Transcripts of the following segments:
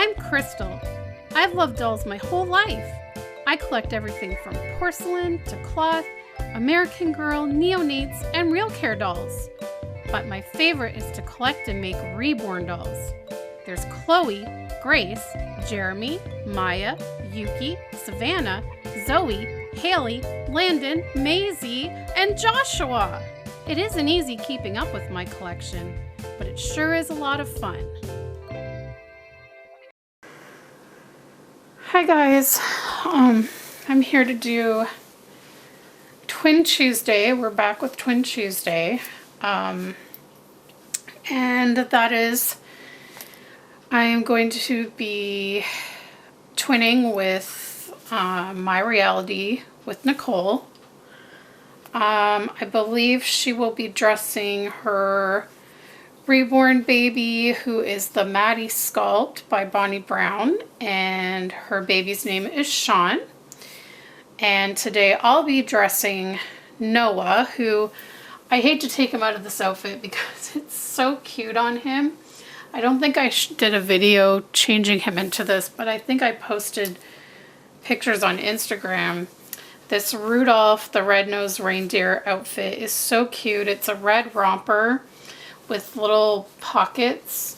I'm Krystle. I've loved dolls my whole life. I collect everything from porcelain to cloth, American Girl, neonates, and real care dolls. But my favorite is to collect and make reborn dolls. There's Chloe, Grace, Jeremy, Maya, Yuki, Savannah, Zoe, Haley, Landon, Maisie, and Joshua. It isn't easy keeping up with my collection, but it sure is a lot of fun. Hi guys, I'm here to do Twin Tuesday. We're back with Twin Tuesday, and that is, I am going to be twinning with My Reality with Nicole. I believe she will be dressing her reborn baby, who is the Maddie Sculpt by Bonnie Brown, and her baby's name is Sean. And today I'll be dressing Noah, who I hate to take him out of this outfit because it's so cute on him. I don't think I did a video changing him into this, but I think I posted pictures on Instagram. This Rudolph the Red-Nosed Reindeer outfit is so cute. It's a red romper with little pockets,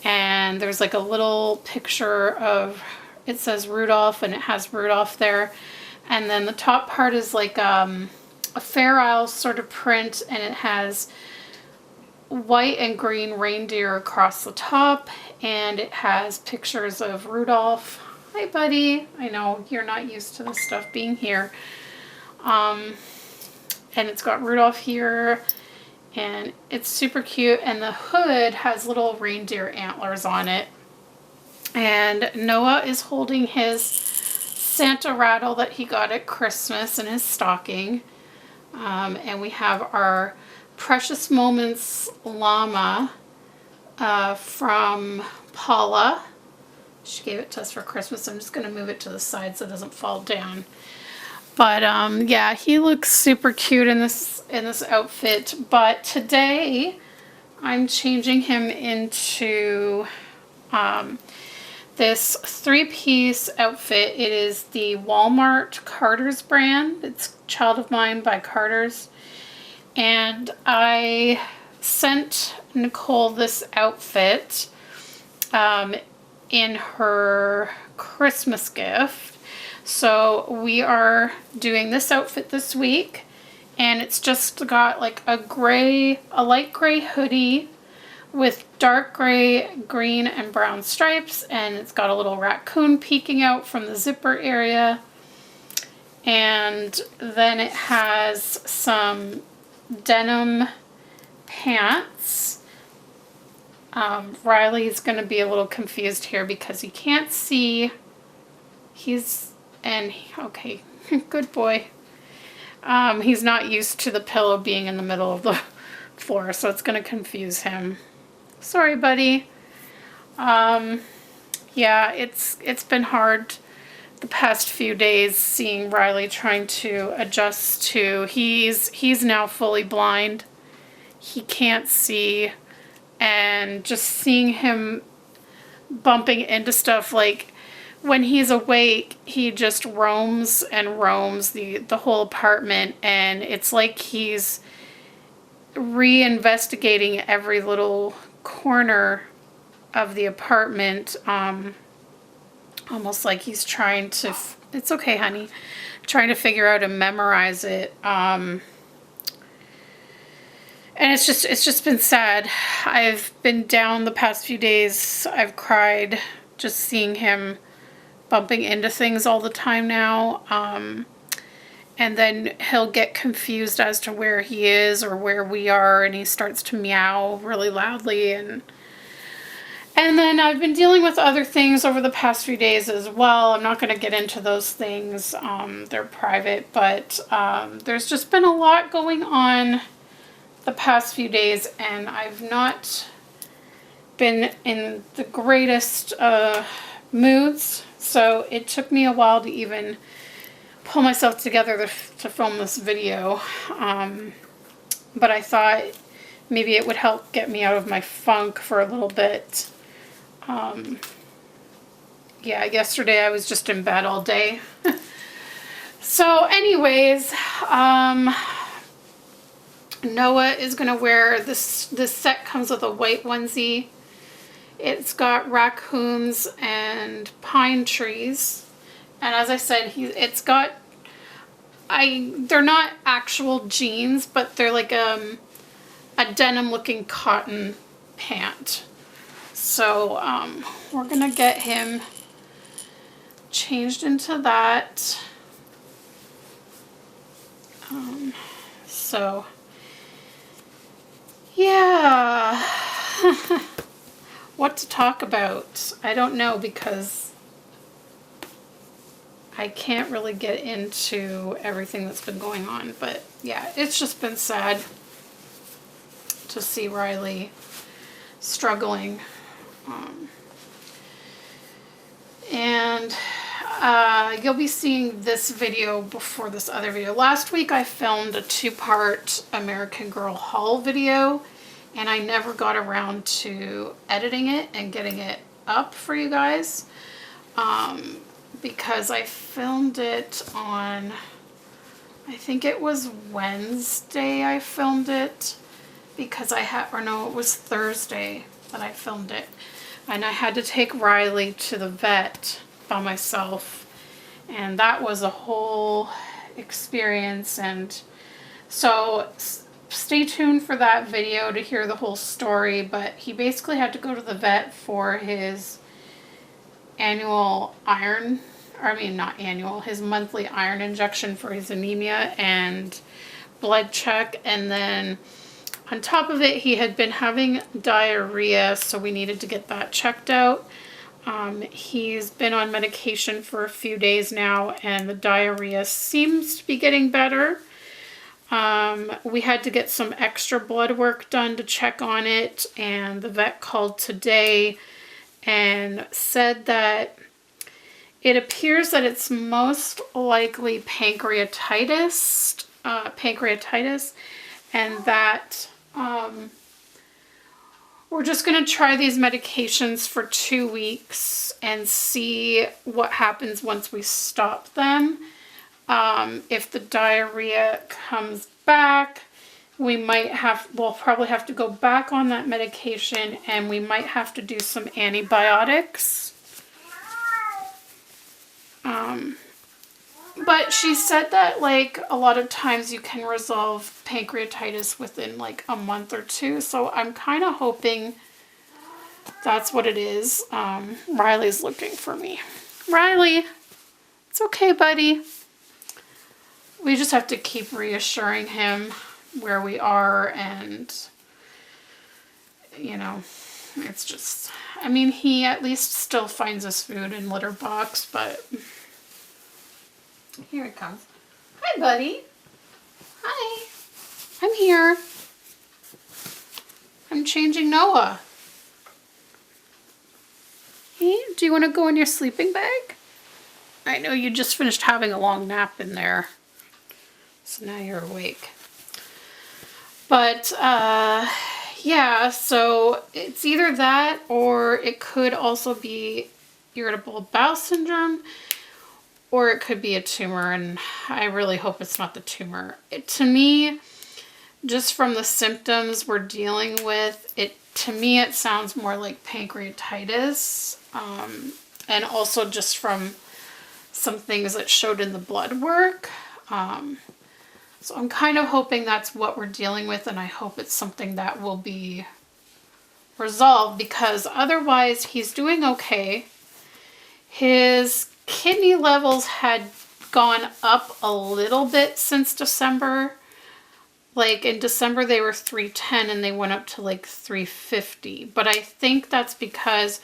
and there's like a little picture of, it says Rudolph and it has Rudolph there, and then the top part is like a Fair Isle sort of print, and it has white and green reindeer across the top, and it has pictures of Rudolph. Hi buddy, I know you're not used to this stuff being here. And it's got Rudolph here, and it's super cute, and the hood has little reindeer antlers on it. And Noah is holding his Santa rattle that he got at Christmas in his stocking. And we have our Precious Moments llama from Paula. She gave it to us for Christmas. I'm just going to move it to the side so it doesn't fall down. But yeah, he looks super cute in this outfit. But today I'm changing him into this three-piece outfit. It is the Walmart Carter's brand. It's Child of Mine by Carter's. And I sent Nicole this outfit in her Christmas gift. So we are doing this outfit this week, and it's just got like a light gray hoodie with dark gray, green, and brown stripes, and it's got a little raccoon peeking out from the zipper area. And then it has some denim pants. Riley's going to be a little confused here because he can't see. Okay, good boy. He's not used to the pillow being in the middle of the floor, so it's going to confuse him. Sorry, buddy. Yeah, it's been hard the past few days seeing Riley trying to adjust to, he's now fully blind. He can't see, and just seeing him bumping into stuff, like when he's awake, he just roams and roams the whole apartment, and it's like he's reinvestigating every little corner of the apartment, almost like he's trying to, it's okay honey, trying to figure out and memorize it. And it's just been sad. I've been down the past few days. I've cried just seeing him bumping into things all the time now. And then he'll get confused as to where he is or where we are, and he starts to meow really loudly, and then I've been dealing with other things over the past few days as well. I'm not going to get into those things. They're private, but there's just been a lot going on the past few days, and I've not been in the greatest moods. So it took me a while to even pull myself together to film this video. But I thought maybe it would help get me out of my funk for a little bit. yeah, yesterday I was just in bed all day. So anyways, Noah is gonna wear this. This set comes with a white onesie. It's got raccoons and pine trees, and as I said, it's got, they're not actual jeans, but they're like a denim looking cotton pant. So we're gonna get him changed into that. So yeah. What to talk about? I don't know, because I can't really get into everything that's been going on. But yeah, it's just been sad to see Riley struggling. And you'll be seeing this video before this other video. Last week I filmed a 2-part American Girl haul video, and I never got around to editing it and getting it up for you guys, because I filmed it on, I think it was Wednesday I filmed it, because I had, or no, it was Thursday that I filmed it, and I had to take Riley to the vet by myself, and that was a whole experience. And so stay tuned for that video to hear the whole story. But he basically had to go to the vet for his annual iron, or I mean not annual, his monthly iron injection for his anemia and blood check. And then on top of it, he had been having diarrhea, so we needed to get that checked out. He's been on medication for a few days now, and the diarrhea seems to be getting better. We had to get some extra blood work done to check on it, and the vet called today and said that it appears that it's most likely pancreatitis, and that we're just going to try these medications for 2 weeks and see what happens once we stop them. If the diarrhea comes back, we'll probably have to go back on that medication, and we might have to do some antibiotics. But she said that, like, a lot of times you can resolve pancreatitis within like a month or two. So I'm kind of hoping that's what it is. Riley's looking for me. Riley, it's okay, buddy. We just have to keep reassuring him where we are, and, you know, it's just, I mean, he at least still finds his food in litter box, but here it comes. Hi, buddy. Hi. I'm here. I'm changing Noah. Hey, do you want to go in your sleeping bag? I know you just finished having a long nap in there, so now you're awake. But, yeah, so it's either that, or it could also be irritable bowel syndrome, or it could be a tumor, and I really hope it's not the tumor. To me, just from the symptoms we're dealing with, to me it sounds more like pancreatitis, and also just from some things that showed in the blood work. So I'm kind of hoping that's what we're dealing with, and I hope it's something that will be resolved, because otherwise he's doing okay. His kidney levels had gone up a little bit since December. Like in December they were 310 and they went up to like 350. But I think that's because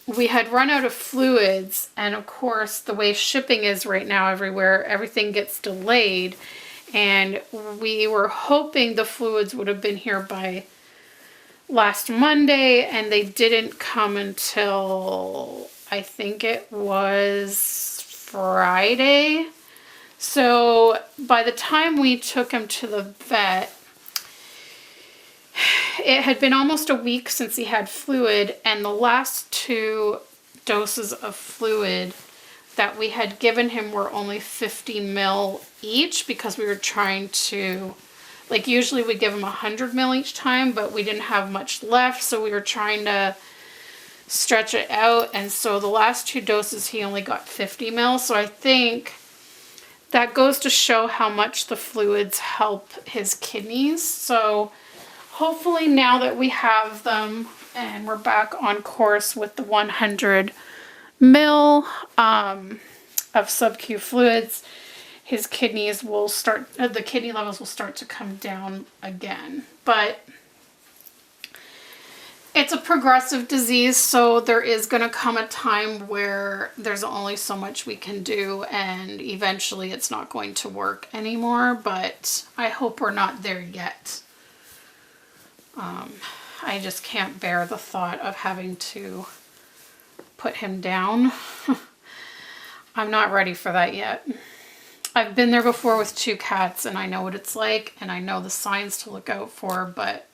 we had run out of fluids, and of course the way shipping is right now everywhere, everything gets delayed, and we were hoping the fluids would have been here by last Monday, and they didn't come until I think it was Friday. So by the time we took him to the vet, it had been almost a week since he had fluid, and the last two doses of fluid that we had given him were only 50 ml each, because we were trying to, like, usually we give him 100 ml each time, but we didn't have much left, so we were trying to stretch it out. And so the last 2 doses he only got 50 ml. So I think that goes to show how much the fluids help his kidneys. So hopefully now that we have them and we're back on course with the 100 ml of sub-Q fluids, his kidneys will start, the kidney levels will start to come down again. But it's a progressive disease, so there is going to come a time where there's only so much we can do, and eventually it's not going to work anymore, but I hope we're not there yet. I just can't bear the thought of having to put him down. I'm not ready for that yet. I've been there before with 2 cats, and I know what it's like, and I know the signs to look out for, but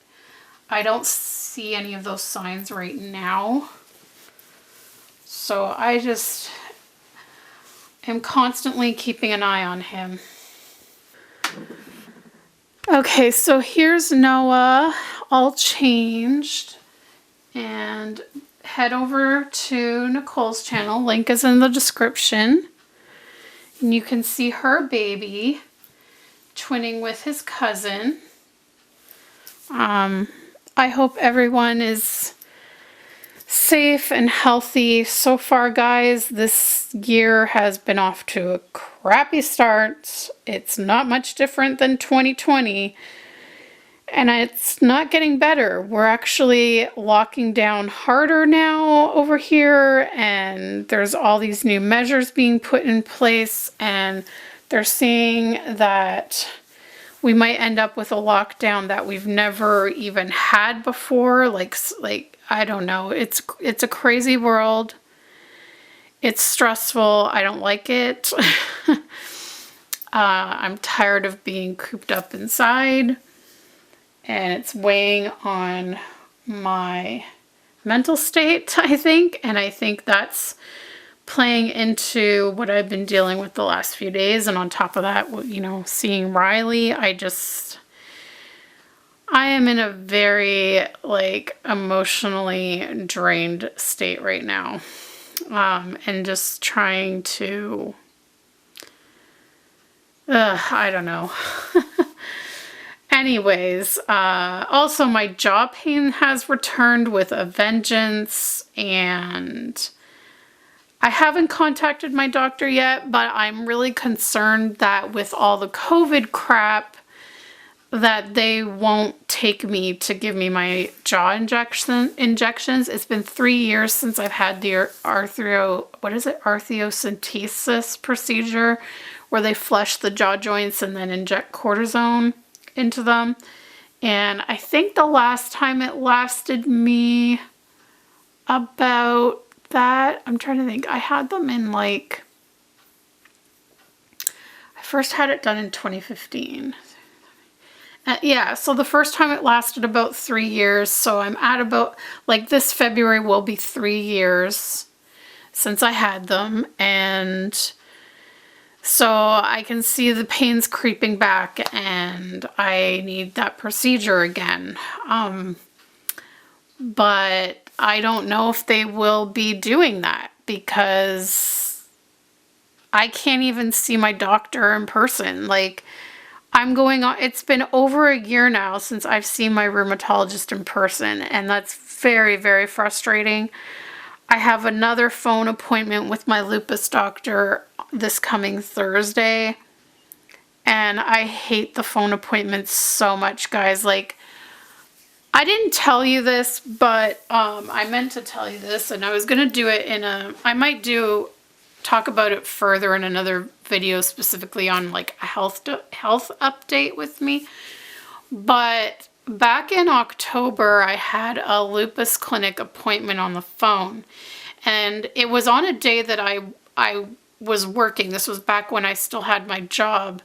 I don't see any of those signs right now. So I just am constantly keeping an eye on him. Okay, so here's Noah all changed, and head over to Nicole's channel. Link is in the description. And you can see her baby twinning with his cousin. I hope everyone is safe and healthy. So far, guys, this year has been off to a crappy start. It's not much different than 2020. And it's not getting better. We're actually locking down harder now over here, and there's all these new measures being put in place, and they're saying that we might end up with a lockdown that we've never even had before. Like I don't know. It's a crazy world. It's stressful. I don't like it. I'm tired of being cooped up inside, and it's weighing on my mental state, I think. And I think that's playing into what I've been dealing with the last few days. And on top of that, you know, seeing Riley, I am in a very, like, emotionally drained state right now. And just trying to, I don't know. Anyways, also my jaw pain has returned with a vengeance, and I haven't contacted my doctor yet, but I'm really concerned that with all the COVID crap that they won't take me to give me my jaw injections. It's been 3 years since I've had the arthrocentesis procedure, where they flush the jaw joints and then inject cortisone into them. And I think the last time it lasted me about that, I'm trying to think, I had them in like, I first had it done in 2015. Yeah, so the first time it lasted about 3 years. So I'm at about, like, this February will be 3 years since I had them. And so I can see the pains creeping back, and I need that procedure again. But I don't know if they will be doing that, because I can't even see my doctor in person. Like, I'm going on, it's been over a year now since I've seen my rheumatologist in person, and that's very, very frustrating. I have another phone appointment with my lupus doctor this coming Thursday, and I hate the phone appointments so much, guys. Like, I didn't tell you this, but I meant to tell you this, and I was going to do it in I might talk about it further in another video, specifically on like a health update with me. But back in October, I had a lupus clinic appointment on the phone, and it was on a day that I was working. This was back when I still had my job,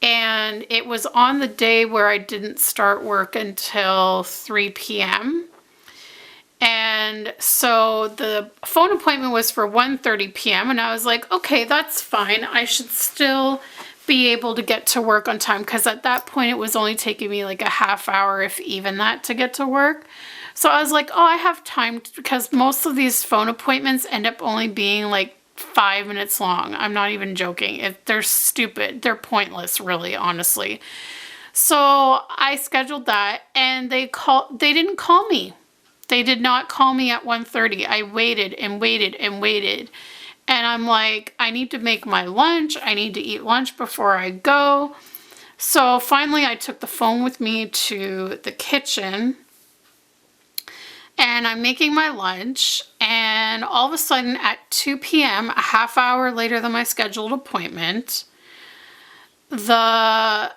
and it was on the day where I didn't start work until 3 p.m. And so the phone appointment was for 1:30 p.m. and I was like, okay, that's fine. I should still be able to get to work on time, because at that point it was only taking me like a half hour, if even that, to get to work. So I was like, oh, I have time, because most of these phone appointments end up only being like 5 minutes long. I'm not even joking. They're stupid. They're pointless, really, honestly. So I scheduled that, and they didn't call me. They did not call me at 1:30. I waited and waited and waited. And I'm like, I need to make my lunch. I need to eat lunch before I go. So finally I took the phone with me to the kitchen, and I'm making my lunch, and all of a sudden at 2 p.m., a half hour later than my scheduled appointment, I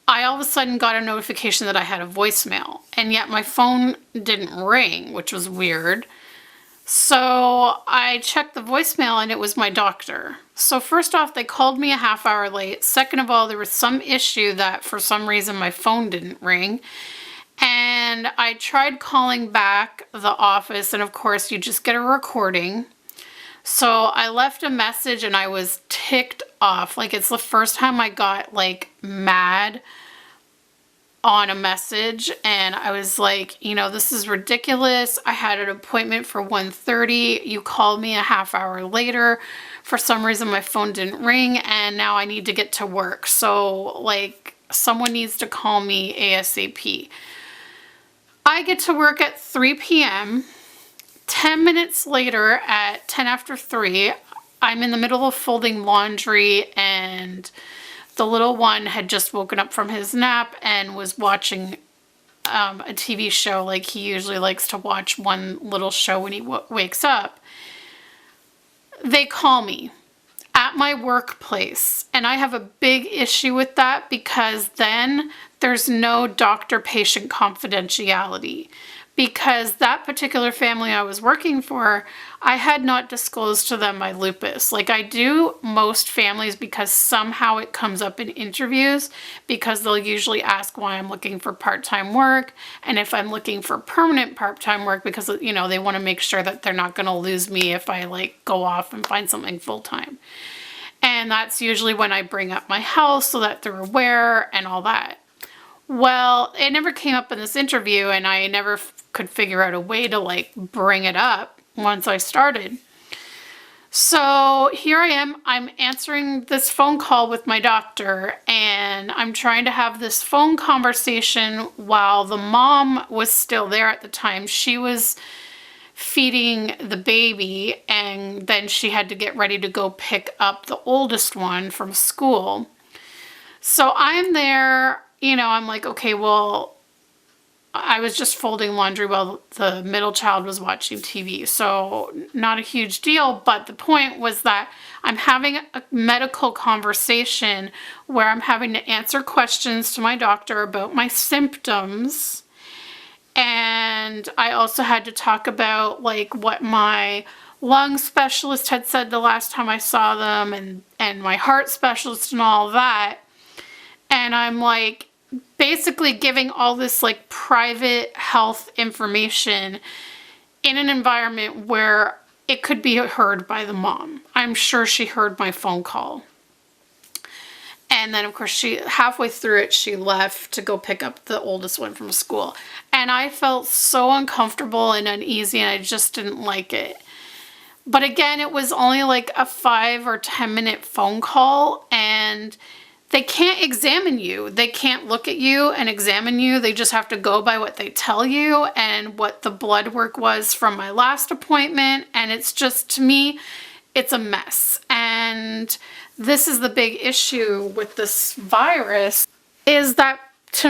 all of a sudden got a notification that I had a voicemail, and yet my phone didn't ring, which was weird. So I checked the voicemail, and it was my doctor. So first off, they called me a half hour late. Second of all, there was some issue that for some reason my phone didn't ring. And I tried calling back the office, and of course you just get a recording. So I left a message, and I was ticked off. Like, it's the first time I got like mad on a message, and I was like, you know, this is ridiculous. I had an appointment for 1:30. You called me a half hour later. For some reason my phone didn't ring, and now I need to get to work. So like, someone needs to call me ASAP. I get to work at 3 p.m. 10 minutes later, at 10 after 3, I'm in the middle of folding laundry, and the little one had just woken up from his nap and was watching a TV show. Like, he usually likes to watch one little show when he wakes up. They call me at my workplace, and I have a big issue with that, because then there's no doctor-patient confidentiality. Because that particular family I was working for, I had not disclosed to them my lupus. Like I do most families, because somehow it comes up in interviews, because they'll usually ask why I'm looking for part-time work, and if I'm looking for permanent part-time work, because, you know, they want to make sure that they're not going to lose me if I like go off and find something full-time. And that's usually when I bring up my health, so that they're aware and all that. Well, it never came up in this interview, and I never could figure out a way to like bring it up once I started. So here I am, I'm answering this phone call with my doctor, and I'm trying to have this phone conversation while the mom was still there at the time. She was feeding the baby, and then she had to get ready to go pick up the oldest one from school. So I'm there, you know, I'm like, okay, well, I was just folding laundry while the middle child was watching TV. So not a huge deal, but the point was that I'm having a medical conversation where I'm having to answer questions to my doctor about my symptoms. And I also had to talk about like what my lung specialist had said the last time I saw them, and my heart specialist and all that. And I'm like, basically giving all this like private health information in an environment where it could be heard by the mom. I'm sure she heard my phone call. And then of course she, halfway through it, she left to go pick up the oldest one from school. And I felt so uncomfortable and uneasy, and I just didn't like it. But again, it was only like a 5 or 10 minute phone call, and they can't examine you. They can't look at you and examine you. They just have to go by what they tell you and what the blood work was from my last appointment. And it's just, to me, it's a mess. And this is the big issue with this virus, is that,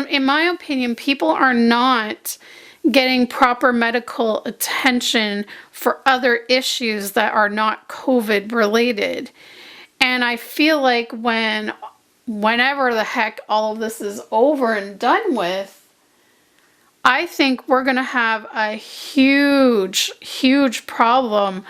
in my opinion, people are not getting proper medical attention for other issues that are not COVID related. And I feel like whenever the heck all of this is over and done with, I think we're going to have a huge, huge problem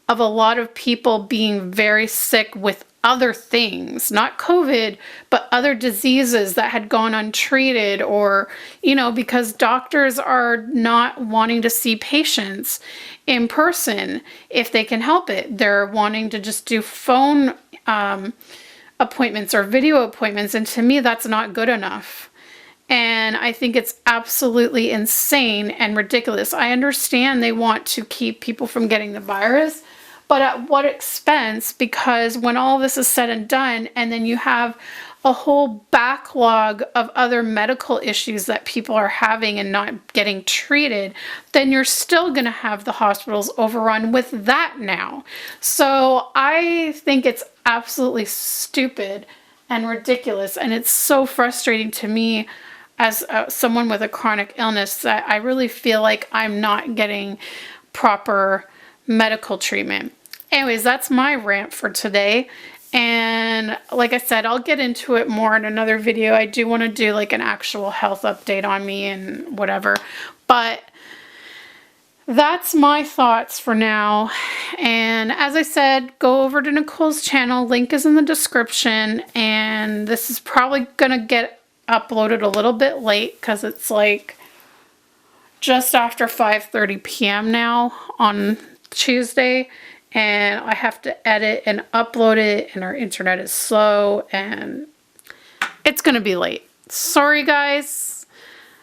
of a lot of people being very sick with other things, not COVID, but other diseases that had gone untreated, or, you know, because doctors are not wanting to see patients in person if they can help it. They're wanting to just do phone appointments or video appointments. And to me, that's not good enough. And I think it's absolutely insane and ridiculous. I understand they want to keep people from getting the virus, but at what expense? Because when all this is said and done, and then you have a whole backlog of other medical issues that people are having and not getting treated, then you're still going to have the hospitals overrun with that now. So I think it's absolutely stupid and ridiculous, and it's so frustrating to me as someone with a chronic illness that I really feel like I'm not getting proper medical treatment. Anyways, that's my rant for today. And like I said, I'll get into it more in another video. I do want to do like an actual health update on me and whatever. But that's my thoughts for now. And as I said, go over to Nicole's channel. Link is in the description. And this is probably going to get uploaded a little bit late because it's like just after 5:30 p.m. now on Tuesday. And I have to edit and upload it, and our internet is slow, and it's going to be late. Sorry, guys.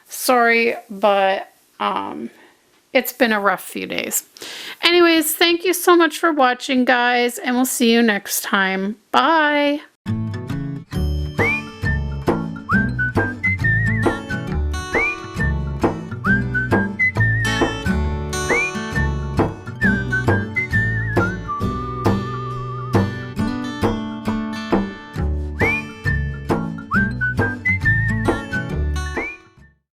Sorry, but it's been a rough few days. Anyways, thank you so much for watching, guys, and we'll see you next time. Bye.